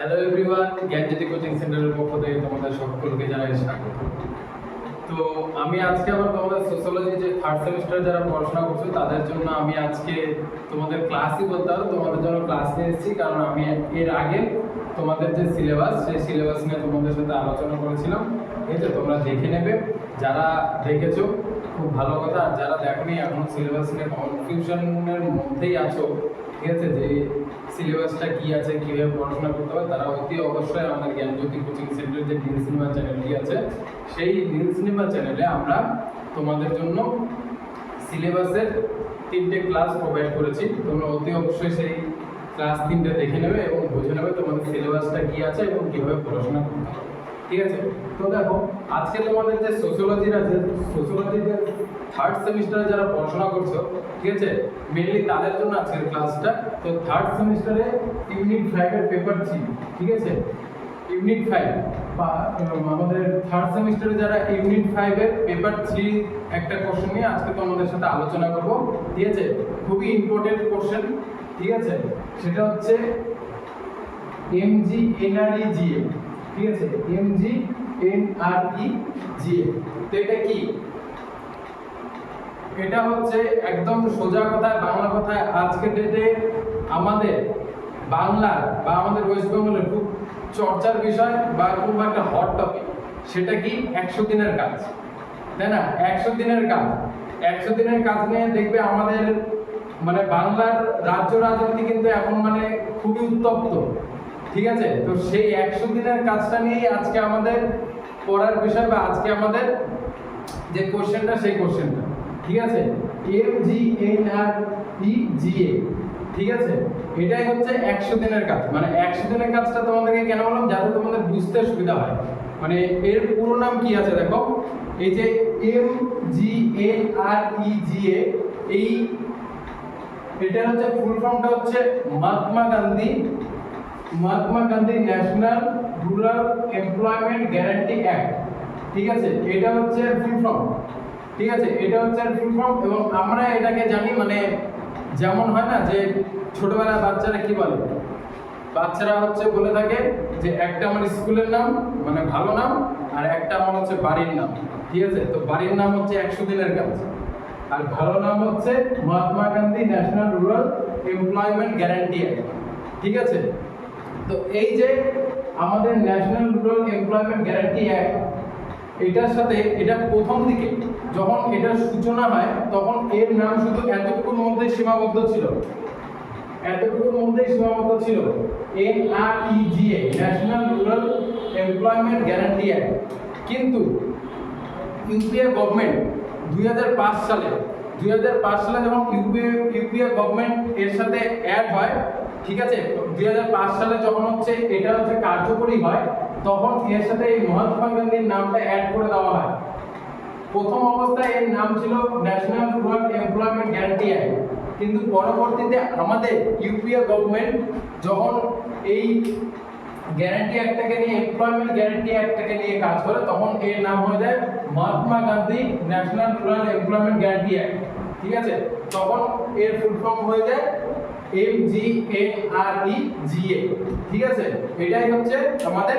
Hello everyone, জ্ঞানজ্যোতি coaching সেন্টারের পক্ষ থেকে তোমাদের সকলকে জানাই স্বাগত। তো আমি আজকে আবার তোমাদের সোশ্যোলজি যে থার্ড সেমিস্টার যারা পড়াশোনা করছো তাদের জন্য আমি আজকে তোমাদের ক্লাসই বলতে পারো, তোমাদের জন্য ক্লাস নিয়ে এসেছি। কারণ আমি এর আগে তোমাদের যে সিলেবাস সেই সিলেবাস নিয়ে তোমাদের সাথে আলোচনা করেছিলাম। ঠিক আছে, তোমরা দেখে নেবে। যারা দেখেছো খুব ভালো কথা, আর যারা দেখোনি এখনো সিলেবাস নিয়ে কনফিউশনের মধ্যেই আছো, ঠিক আছে, যে সিলেবাসটা কি আছে, কীভাবে পড়াশোনা করতে হবে, তারা অতি অবশ্যই আমাদের জ্ঞানজ্যোতি কোচিং সেন্টারের যে নীল সিনেমা চ্যানেলটি আছে সেই নীল সিনেমা চ্যানেলে আমরা তোমাদের জন্য সিলেবাসের 3টে ক্লাস প্রোভাইড করেছি। তোমরা অতি অবশ্যই সেই ক্লাস 3টে দেখে নেবে এবং বুঝে নেবে তোমাদের সিলেবাসটা কি আছে এবং কীভাবে পড়াশোনা করতে হবে। ঠিক আছে, তো দেখো আজকে তোমাদের যে সোশ্যোলজির আছে, সোশ্যোলজিতে থার্ড সেমিস্টারে যারা পড়াশোনা করছো, ঠিক আছে, মেনলি তাদের জন্য আজকের ক্লাসটা। তো থার্ড সেমিস্টারে ইউনিট 5-এর পেপার 3, ঠিক আছে, ইউনিট 5 বা আমাদের থার্ড সেমিস্টারে যারা ইউনিট 5-এর পেপার 3 একটা কোশ্চেন নিয়ে আজকে তোমাদের সাথে আলোচনা করব। ঠিক আছে, খুবই ইম্পর্টেন্ট কোশ্চেন। ঠিক আছে, সেটা হচ্ছে MGNREGA। ঠিক আছে, MGNREGA। তো এটা কি? এটা হচ্ছে একদম সোজা কথায়, বাংলা কথায়, আজকের ডেটে আমাদের বাংলার বা আমাদের ওয়েস্ট বেঙ্গলের খুব চর্চার বিষয় বা খুব একটা হট টপিক। সেটা কি? 100 দিনের কাজ, তাই না? 100 দিনের কাজ, 100 দিনের কাজ নিয়ে দেখবে আমাদের মানে বাংলার রাজ্য রাজনীতি কিন্তু এখন মানে খুবই উত্তপ্ত। ঠিক আছে, তো সেই 100 দিনের কাজটা নিয়েই আজকে আমাদের পড়ার বিষয় বা আজকে আমাদের যে কোশ্চেনটা সেই কোশ্চেনটা। ঠিক আছে, MGNREGA। ঠিক আছে, এটাই হচ্ছে 100 দিনের কাজ। মানে 100 দিনের কাজটা তোমাদেরকে কেন বললাম? যাতে তোমাদের বুঝতে সুবিধা হয়। মানে এর পুরো নাম কি আছে দেখো, এই যে MGNREGA, এই এটার হচ্ছে ফুল ফর্মটা হচ্ছে Mahatma Gandhi national rural employment guarantee act. ঠিক আছে, এটা হচ্ছে ফুল ফর্ম। ঠিক আছে, এটা হচ্ছে ফুল ফর্ম। এবং আমরা এটাকে জানি মানে যেমন হয় না যে ছোটবেলায় বাচ্চারা কি বলে, বাচ্চারা হচ্ছে বলে থাকে যে একটা আমার স্কুলের নাম মানে ভালো নাম, আর একটা আমার হচ্ছে বাড়ির নাম। ঠিক আছে, তো বাড়ির নাম হচ্ছে 100 দিনের কাজ, আর ভালো নাম হচ্ছে Mahatma Gandhi national rural employment guarantee act. ঠিক আছে, তো এই যে আমাদের national rural employment guarantee act, এটার সাথে এটা প্রথম দিকে যখন এটার সূচনা হয় তখন এর নাম শুধু এতটুকুর মধ্যে সীমাবদ্ধ ছিল, এতটুকুর মধ্যেই সীমাবদ্ধ ছিল, NREGA, national rural employment guarantee act. কিন্তু ইউপিএ গভর্নমেন্ট 2005 সালে যখন ইউপিএ গভর্নমেন্ট এর সাথে অ্যাড হয়, ঠিক আছে, 2005 সালে যখন হচ্ছে এটা হচ্ছে কার্যকরী হয়, তখন এর সাথে এই মহাত্মা গান্ধীর নামটা অ্যাড করে দেওয়া হয়। প্রথম অবস্থায় এর নাম ছিল national rural employment guarantee act, কিন্তু পরবর্তীতে আমাদের ইউপিএ গভর্নমেন্ট যখন এই গ্যারান্টি অ্যাক্টটাকে নিয়ে, এমপ্লয়মেন্ট গ্যারান্টি অ্যাক্টটাকে নিয়ে কাজ করে, তখন এর নাম হয়ে যায় Mahatma Gandhi national rural employment guarantee act. ঠিক আছে, তখন এর ফুল ফর্ম হয়ে যায় MGNREGA। ঠিক আছে, এটাই হচ্ছে আমাদের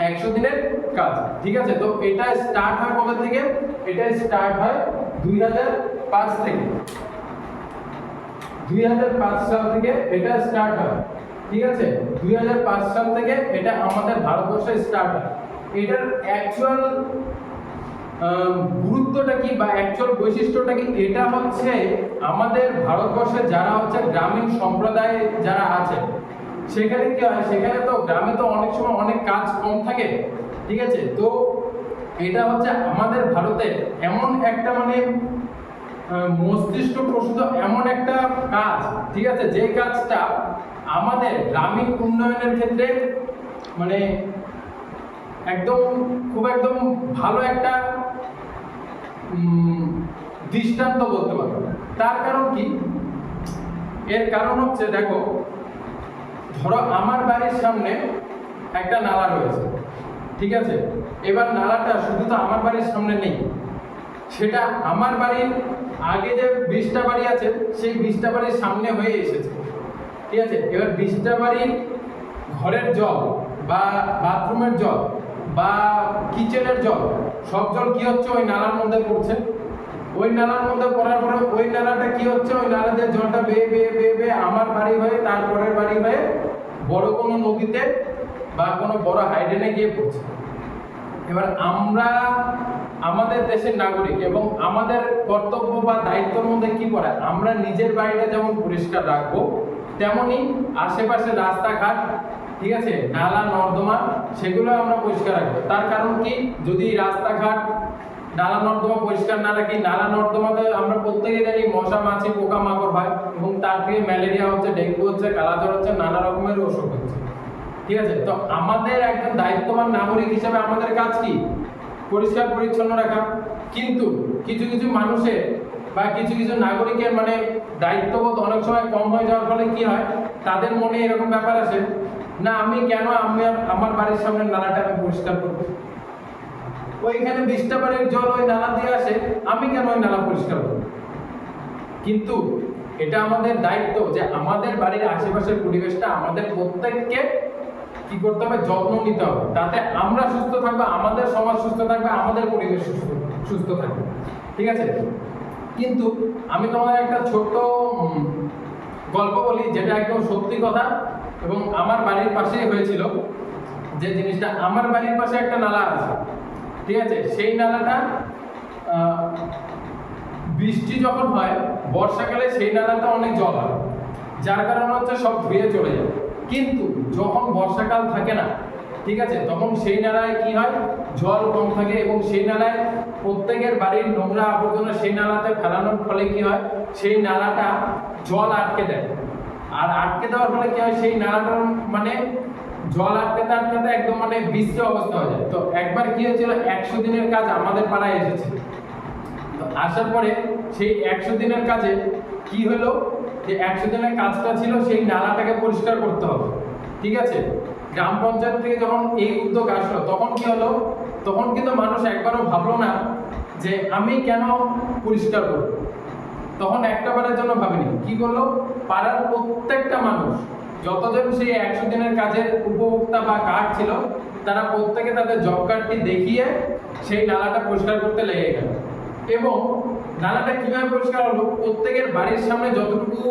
100 দিনের কাজ। ঠিক আছে, তো এটা স্টার্ট হয় কবে থেকে? এটা স্টার্ট হয় 2005 থেকে। 2005 সাল থেকে এটা স্টার্ট হয়। ঠিক আছে, 2005 সাল থেকে এটা আমাদের ভারতবর্ষে স্টার্ট হয়। এটার অ্যাকচুয়াল গুরুত্বটা কি বা অ্যাকচুয়াল বৈশিষ্ট্যটা কি? এটা হচ্ছে আমাদের ভারতবর্ষে যারা হচ্ছে গ্রামীণ সম্প্রদায় যারা আছে, সেখানে কি হয়, সেখানে তো গ্রামে তো অনেক সময় অনেক কাজ কম থাকে। ঠিক আছে, তো এটা হচ্ছে আমাদের ভারতের এমন একটা মানে মস্তিষ্ক প্রসূত এমন একটা কাজ, ঠিক আছে, যে কাজটা আমাদের গ্রামীণ উন্নয়নের ক্ষেত্রে মানে একদম একদম ভালো একটা দৃষ্টান্ত বলতে পারবো। তার কারণ কি? এর কারণ হচ্ছে দেখো, ধরো আমার বাড়ির সামনে একটা নালা রয়েছে, ঠিক আছে, এবার নালাটা শুধু তো আমার বাড়ির সামনে নেই, সেটা আমার বাড়ির আগে যে 20টা বাড়ি আছে সেই 20টা বাড়ির সামনে হয়ে এসেছে। ঠিক আছে, এবার 20টা বাড়ির ঘরের জল বা বাথরুমের জল বা কিচেনের জল, সব জল কি হচ্ছে ওই নালার মধ্যে পড়ছে। ওই নালার মধ্যে পড়ার পরে ওই নালাটা কি হচ্ছে, ওই নালা দিয়ে জলটা বেয়ে বেয়ে বেয়ে বেয়ে আমার বাড়ি হয়ে তারপরের বাড়ি হয়ে বড় কোনো নদীতে বা কোনো বড় হাইডেনে গিয়ে পড়ছে। এবার আমরা আমাদের দেশের নাগরিক এবং আমাদের কর্তব্য বা দায়িত্বের মধ্যে কি পড়ে, আমরা নিজের বাড়িটা যেমন পরিষ্কার রাখবো তেমনি আশেপাশে রাস্তাঘাট, ঠিক আছে, নালা নর্দমা, সেগুলো আমরা পরিষ্কার রাখবো। তার কারণ কি, যদি রাস্তাঘাট নালা নর্দমা পরিষ্কার না রাখি, নালা নর্দমাতে আমরা প্রত্যেকে জানি মশা মাছি পোকামাকড় হয় এবং তার থেকে ম্যালেরিয়া হচ্ছে, ডেঙ্গু হচ্ছে, কালাজ্বর হচ্ছে, নানা রকমের অসুখ হচ্ছে। ঠিক আছে, তো আমাদের একজন দায়িত্ববান নাগরিক হিসেবে আমাদের কাজ কি, পরিষ্কার পরিচ্ছন্ন রাখা। কিন্তু কিছু কিছু মানুষের বা কিছু কিছু নাগরিকের মানে দায়িত্ববোধ অনেক সময় কম হয়ে যাওয়ার ফলে কি হয়, তাদের মনে এরকম ব্যাপার আসে, না আমি কেন আমার বাড়ির সামনে নালাটা আমি পরিষ্কার করবো, ওইখানে 20টা বাড়ির জল ওই নালা দিয়ে আসে, আমি কেন ওই নালা পরিষ্কার করবো। কিন্তু এটা আমাদের দায়িত্ব যে আমাদের বাড়ির আশেপাশের পরিবেশটা আমাদের প্রত্যেককে কি করতে হবে, যত্ন নিতে হবে, তাতে আমরা সুস্থ থাকবো, আমাদের সমাজ সুস্থ থাকবে, আমাদের পরিবেশ সুস্থ থাকবে। ঠিক আছে, কিন্তু আমি তোমাদের একটা ছোট্ট গল্প বলি, যেটা একদম সত্যি কথা এবং আমার বাড়ির পাশেই হয়েছিল। যে জিনিসটা, আমার বাড়ির পাশে একটা নালা আছে, ঠিক আছে, সেই নালাটা বৃষ্টি যখন হয় বর্ষাকালে সেই নালাটা অনেক জল হয়, যার কারণে হচ্ছে সব ধুয়ে চলে যায়। কিন্তু যখন বর্ষাকাল থাকে না, ঠিক আছে, তখন সেই নালায় কি হয়, জল কম থাকে এবং সেই নালায় প্রত্যেকের বাড়ির নোংরা আবর্জনা সেই নালাতে ফেলানোর ফলে কি হয়, সেই নালাটা জল আটকে দেয়। আর আটকে দেওয়ার ফলে কি হয়, সেই নালাটার মানে জল আটকাতে আটকাতে একদম মানে বিশ্রী অবস্থা হয়ে যায়। তো একবার কি হয়েছিল, 100 দিনের কাজ আমাদের পাড়ায় এসেছে। তো আসার পরে সেই 100 দিনের কাজে কি হলো, যে 100 দিনের কাজটা ছিল সেই নালাটাকে পরিষ্কার করতে হবে। ঠিক আছে, গ্রাম পঞ্চায়েত থেকে যখন এই উদ্যোগ আসলো তখন কি হলো, তখন কিন্তু মানুষ একবারও ভাবলো না যে আমি কেন পরিষ্কার করব। তখন একটা বারের জন্য ভাবিনি, কি করলো, পাড়ার প্রত্যেকটা মানুষ যতজন সেই 100 দিনের কাজের উপভোক্তা বা কার্ড ছিল, তারা প্রত্যেকে তাদের জব কার্ডটি দেখিয়ে সেই নালাটা পরিষ্কার করতে লেগে গেল। এবং নালাটা কিভাবে পরিষ্কার হলো, প্রত্যেকের বাড়ির সামনে যতটুকু,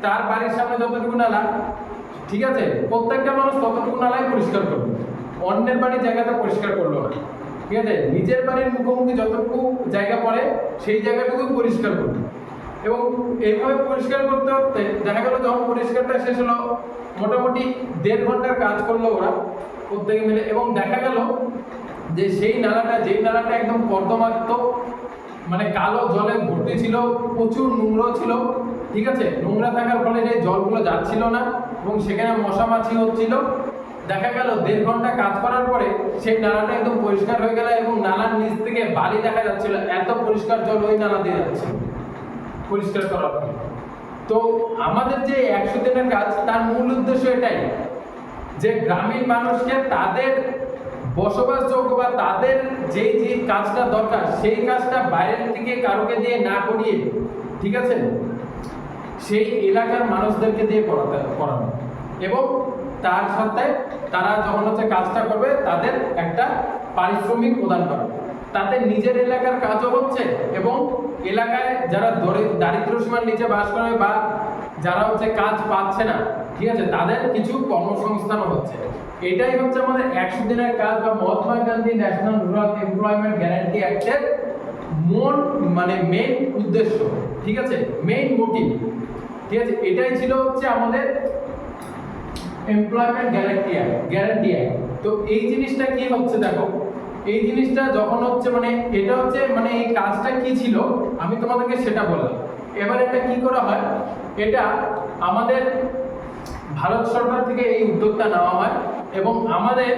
তার বাড়ির সামনে যতটুকু নালা, ঠিক আছে, প্রত্যেকটা মানুষ ততটুকু নালাই পরিষ্কার করলো, অন্যের বাড়ির জায়গাটা পরিষ্কার করলো না। ঠিক আছে, নিজের বাড়ির মুখোমুখি যতটুকু জায়গা পড়ে সেই জায়গাটুকু পরিষ্কার করলো। এবং এইভাবে পরিষ্কার করতে করতে দেখা গেল যখন পরিষ্কারটা শেষ হলো, মোটামুটি 1.5 ঘন্টার কাজ করলো ওরা প্রত্যেকে মিলে। এবং দেখা গেল যে সেই নালাটা, যেই নালাটা একদম কর্দমাক্ত মানে কালো জলে ভর্তি ছিল, প্রচুর নোংরা ছিল, ঠিক আছে, নোংরা থাকার ফলে যে জলগুলো যাচ্ছিল না এবং সেখানে মশা মাছি হচ্ছিল। দেখা গেল 1.5 ঘন্টা কাজ করার পরে সেই নালাটা একদম পরিষ্কার হয়ে গেল এবং নালার নিচ থেকে বালি দেখা যাচ্ছিল, এত পরিষ্কার জল ওই নালা দিয়ে যাচ্ছে পরিষ্কার করার পরে। তো আমাদের যে 100 দিনের কাজ, তার মূল উদ্দেশ্য এটাই যে গ্রামীণ মানুষকে তাদের বসবাসযোগ্য বা তাদের যে যে কাজটা দরকার সেই কাজটা বাইরের থেকে কারোকে দিয়ে না করিয়ে, ঠিক আছে, সেই এলাকার মানুষদেরকে দিয়ে করানো এবং তার সাথে তারা যখন হচ্ছে কাজটা করবে তাদের একটা পারিশ্রমিক প্রদান করা, তাতে নিজের এলাকার কাজও হচ্ছে এবং এলাকায় যারা দারিদ্র সীমার নিচে বাস করে বা যারা হচ্ছে কাজ পাচ্ছে না, ঠিক আছে, তাদের কিছু কর্মসংস্থানও হচ্ছে। এটাই হচ্ছে আমাদের 100 দিনের কাজ বা Mahatma Gandhi national rural employment guarantee অ্যাক্টের মেইন উদ্দেশ্য, ঠিক আছে, মেইন মোটিভ। ঠিক আছে, এটাই ছিল হচ্ছে আমাদের এমপ্লয়মেন্ট গ্যারান্টি অ্যাক্ট। তো এই জিনিসটা কি হচ্ছে, দেখো এই জিনিসটা যখন হচ্ছে এটা হচ্ছে এই কাজটা কি ছিল আমি তোমাদেরকে সেটা বললাম। এবার এটা কি করা হয়, এটা আমাদের ভারত সরকার থেকে এই উদ্যোগটা নেওয়া হয় এবং আমাদের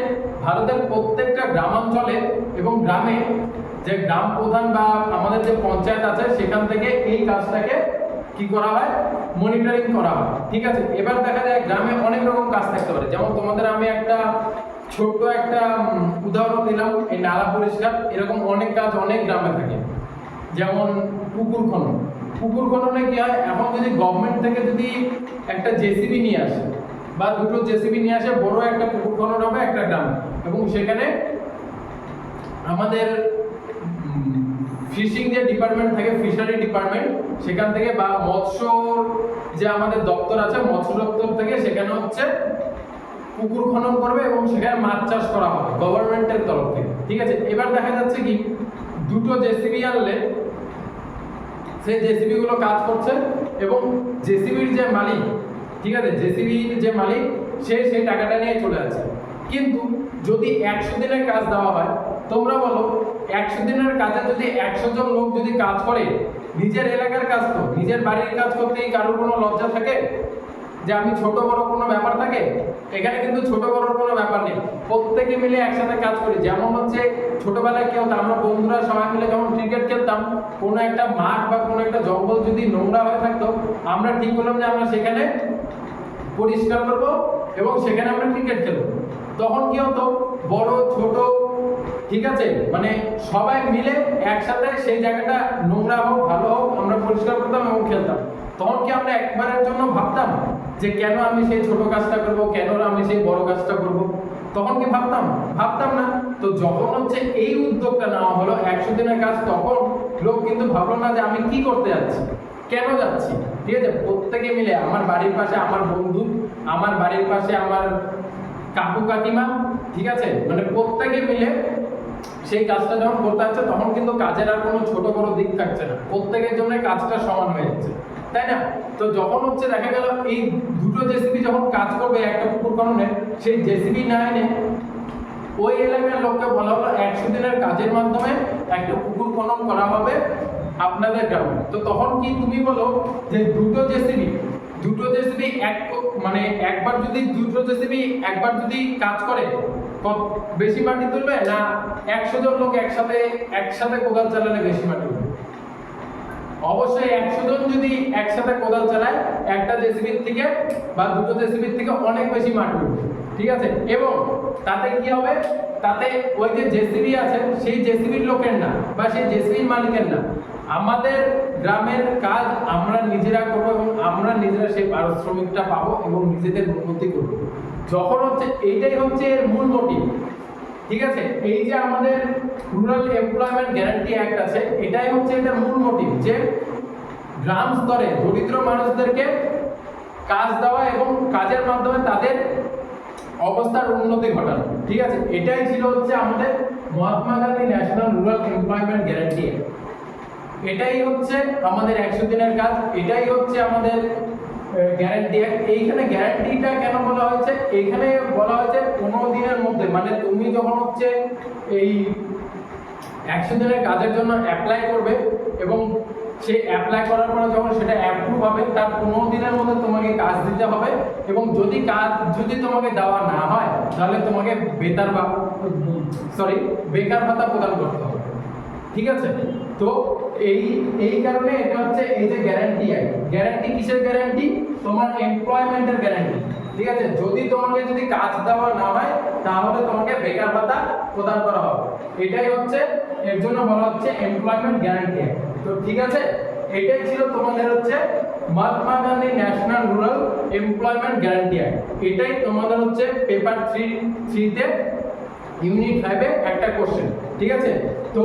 ভারতের প্রত্যেকটা গ্রামাঞ্চলে এবং গ্রামে যে গ্রাম প্রধান বা আমাদের যে পঞ্চায়েত আছে সেখান থেকে এই কাজটাকে কি করা হয়, মনিটরিং করা হয়। ঠিক আছে, এবার দেখা যায় গ্রামে অনেক রকম কাজ থাকতে পারে, যেমন তোমাদের আমি একটা ছোট্ট একটা উদাহরণ দিলাম, এই নালা পরিষ্কার, এরকম অনেক কাজ অনেক গ্রামে থাকে। যেমন পুকুর খননে কি হয়, এখন যদি গভর্নমেন্ট থেকে যদি একটা জেসিবি নিয়ে আসে বা দুটো জেসিবি নিয়ে আসে, বড় একটা পুকুর খনন হবে একটা গ্রামে, এবং সেখানে আমাদের ফিশিং যে ডিপার্টমেন্ট থাকে, ফিশারি ডিপার্টমেন্ট, সেখান থেকে বা মৎস্য যে আমাদের দপ্তর আছে, মৎস্য দপ্তর থেকে সেখানে হচ্ছে পুকুর খনন করবে এবং সেখানে মাছ চাষ করা হবে গভর্নমেন্টের তরফ থেকে। ঠিক আছে, এবার দেখা যাচ্ছে কি দুটো জেসিবি আনলে সেই জেসিবি গুলো কাজ করছে এবং জেসিবির যে মালিক, ঠিক আছে, জেসিবির যে মালিক সে সেই টাকাটা নিয়ে চলে আসে। কিন্তু যদি 100 দিনের কাজ দেওয়া হয়, তোমরা বলো 100 দিনের কাজে যদি 100 জন লোক যদি কাজ করে, নিজের এলাকার কাজ তো নিজের বাড়ির কাজ করতেই কারোর কোনো লজ্জা থাকে যে আমি ছোট বড় কোনো ব্যাপার থাকে? এখানে কিন্তু ছোট বড় কোনো ব্যাপার নেই, প্রত্যেকে মিলে একসাথে কাজ করি। যেমন হচ্ছে ছোটবেলায় কি হতো, আমরা বন্ধুরা সবাই মিলে যখন ক্রিকেট খেলতাম, কোনো একটা মাঠ বা কোনো একটা জঙ্গল যদি নোংরা হয়ে থাকতো, আমরা ঠিক করলাম যে আমরা সেখানে পরিষ্কার করব এবং সেখানে আমরা ক্রিকেট খেলবো। তখন কি হতো, বড় ছোট, ঠিক আছে, মানে সবাই মিলে একসাথে সেই জায়গাটা নোংরা হোক ভালো হোক আমরা পরিষ্কার করতাম এবং খেলতাম। তখন কি আমরা একবারের জন্য ভাবতাম যে কেন আমি সেই ছোট কাজটা করব, কেন আমি সেই বড় কাজটা করব? তখন কি ভাবতাম? ভাবতাম না। তো যখন হচ্ছে এই উদ্যোগটা নেওয়া হলো 100 দিনের কাজ, তখন লোক কিন্তু ভাবলো না যে আমি কি করতে যাচ্ছি, কেন যাচ্ছি। ঠিক আছে, প্রত্যেকে মিলে, আমার বাড়ির পাশে আমার বন্ধু, আমার বাড়ির পাশে আমার কাকু কাকিমা, ঠিক আছে, মানে প্রত্যেকে মিলে সেই কাজটা যখন করতে যাচ্ছে, তখন কিন্তু কাজের আর কোনো ছোট বড় দিক থাকছে না, প্রত্যেকের জন্য কাজটা সমান হয়ে যাচ্ছে, তাই না? তো যখন হচ্ছে দেখা গেল এই দুটো জেসিবি যখন কাজ করবে একটা পুকুর খননে, সেই জেসিবি না এনে ওই এলাকার লোককে বলা হলো 100 দিনের কাজের মাধ্যমে একটা পুকুর খনন করা হবে আপনাদের গ্রামে। তো তখন কি তুমি বলো যে দুটো জেসিবি মানে একবার যদি দুটো জেসিবি একবার যদি কাজ করে বেশি মাটি তুলবে, না 100 জন লোক একসাথে কোদাল চালালে বেশি মাটি তুলবে? অবশ্যই 100 জন যদি একসাথে কোদাল চালায়, একটা জেসিবির থেকে বা দুটো জেসিবির থেকে অনেক বেশি মাটি উঠবে। ঠিক আছে, এবং তাতে কি হবে, তাতে ওই যে জেসিবি আছে সেই জেসিবির লোকের না বা সেই জেসিবির মালিকের না, আমাদের গ্রামের কাজ আমরা নিজেরা করব এবং আমরা নিজেরা সেই পারিশ্রমিকটা পাবো এবং নিজেদের উন্নতি করব। যখন হচ্ছে এইটাই হচ্ছে এর মূল মোটিভ। ঠিক আছে, এই যে আমাদের রুরাল এমপ্লয়মেন্ট গ্যারান্টি অ্যাক্ট আছে, এটাই হচ্ছে এটার মূল মোটিভ, যে গ্রাম স্তরে দরিদ্র মানুষদেরকে কাজ দেওয়া এবং কাজের মাধ্যমে তাদের অবস্থার উন্নতি ঘটানো। ঠিক আছে, এটাই ছিল হচ্ছে আমাদের Mahatma Gandhi national rural employment guarantee act. এটাই হচ্ছে আমাদের 100 দিনের কাজ, এটাই হচ্ছে আমাদের গ্যারান্টি অ্যাক্ট। এইখানে গ্যারান্টিটা কেন বলা হয়েছে, এইখানে বলা হয়েছে 15 দিনের মধ্যে, মানে তুমি যখন হচ্ছে এই 100 দিনের কাজের জন্য অ্যাপ্লাই করবে এবং সে অ্যাপ্লাই করার পরে যখন সেটা অ্যাপ্রুভ হবে, তার 15 দিনের মধ্যে তোমাকে কাজ দিতে হবে এবং যদি তোমাকে দেওয়া না হয়, তাহলে তোমাকে বেকার ভাতা প্রদান করতে হবে। ঠিক আছে, তো এই কারণে এটা হচ্ছে এই যে গ্যারান্টি অ্যাক্ট। গ্যারান্টি কিসের গ্যারান্টি? তোমার এমপ্লয়মেন্টের গ্যারান্টি। ঠিক আছে, যদি কাজ দেওয়া না হয়, তাহলে তোমাকে বেকার ভাতা প্রদান করা হবে। এটাই হচ্ছে, এর জন্য বলা হচ্ছে এমপ্লয়মেন্ট গ্যারান্টি অ্যাক্ট। তো ঠিক আছে, এটাই ছিল তোমাদের হচ্ছে Mahatma Gandhi national rural employment guarantee act. এটাই তোমাদের হচ্ছে পেপার 3 তে ইউনিট 5 এ একটা কোশ্চেন। ঠিক আছে, তো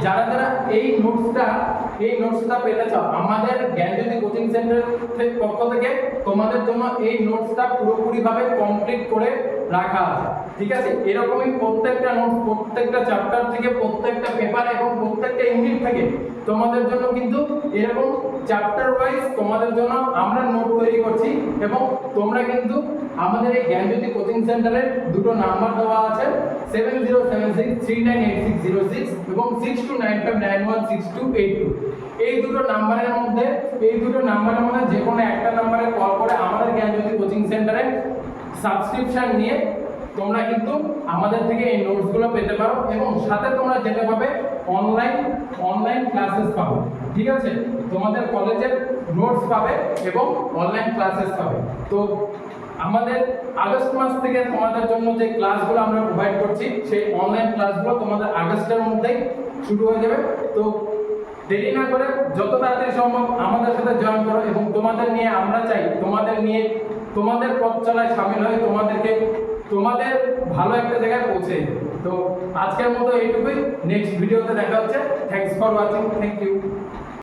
যারা এই নোটসটা পেতে চাও, আমাদের জ্ঞানজ্যোতি কোচিং সেন্টারের পক্ষ থেকে তোমাদের জন্য এই নোটসটা পুরোপুরিভাবে কমপ্লিট করে রাখা আছে। ঠিক আছে, এরকমই প্রত্যেকটা নোটস, প্রত্যেকটা চ্যাপ্টার থেকে, প্রত্যেকটা পেপার এবং প্রত্যেকটা ইউনিট থেকে তোমাদের জন্য কিন্তু এরকম চ্যাপ্টার ওয়াইজ তোমাদের জন্য আমরা নোট তৈরি করছি। এবং তোমরা কিন্তু আমাদের এই জ্ঞানজ্যোতি কোচিং সেন্টারের দুটো নাম্বার দেওয়া আছে, 7076398606 এবং 6295916282। এই দুটো নাম্বারের মধ্যে যে কোনো একটা নাম্বারে কল করে আমাদের জ্ঞানজ্যোতি কোচিং সেন্টারে সাবস্ক্রিপশন নিয়ে তোমরা কিন্তু আমাদের থেকে এই নোটসগুলো পেতে পারো এবং সাথে তোমরা যেতে পাবে অনলাইন ক্লাসেস পাবে। ঠিক আছে, তোমাদের কলেজের নোটস পাবে এবং অনলাইন ক্লাসেস পাবে। তো আমাদের আগস্ট মাস থেকে তোমাদের জন্য যে ক্লাসগুলো আমরা প্রোভাইড করছি, সেই অনলাইন ক্লাসগুলো তোমাদের আগস্টের মধ্যেই শুরু হয়ে যাবে। তো দেরি না করে যত তাড়াতাড়ি সম্ভব আমাদের সাথে জয়েন করো এবং তোমাদের নিয়ে আমরা চাই তোমাদের নিয়ে তোমাদের পথ চলায় সামিল হয়ে তোমাদেরকে তোমাদের ভালো একটা জায়গায় পৌঁছে দেবে। তো আজকের মতো এইটুকুই, নেক্সট ভিডিওতে দেখা হচ্ছে। Thanks for watching, thank you.